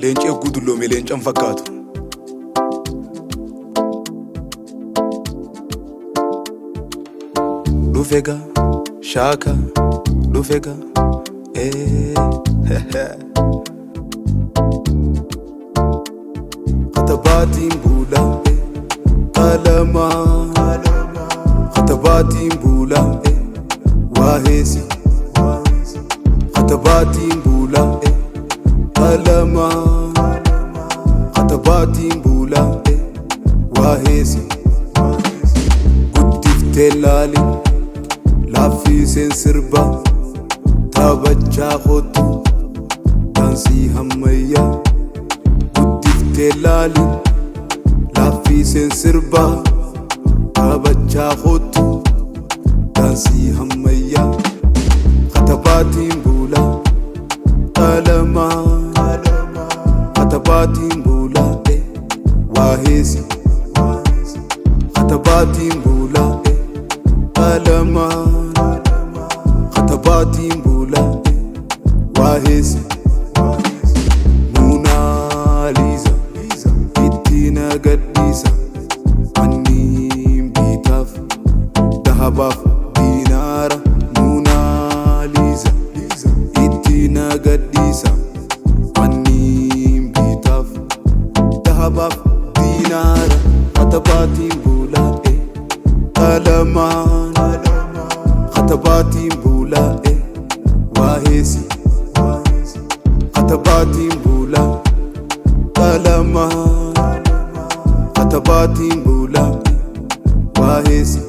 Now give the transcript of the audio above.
leencee gudulloome leencan fakkaatu. Dhufeega shaka dhufeega Katabaatin Bula kalama Katabaatin Bula wahesi Katabaatin Bula kalama Katabaatin Bula wahesi Guddiftee laali laaffiseen sirba taphachaa kootu daansii ammayyaa. Guddiftee laali laaffiseen sirba taphachaa kootu daansii ammayyaa. Katabaatin Bula qalama Katabaatin Bula wahesi Katabaatin Bula qalama Katabaatin Bula wahesi Mona Lisa ittiin agadhiisa anniin bitaaf dahabaaf diinaara. Mona Lisa ittiin agadhiisa anniin bitaaf dahabaaf diinaara. Katabaatin Bula qalama Katabaatin Bula wahesi Katabaatin Bula qalama Katabaatin Bula wahesi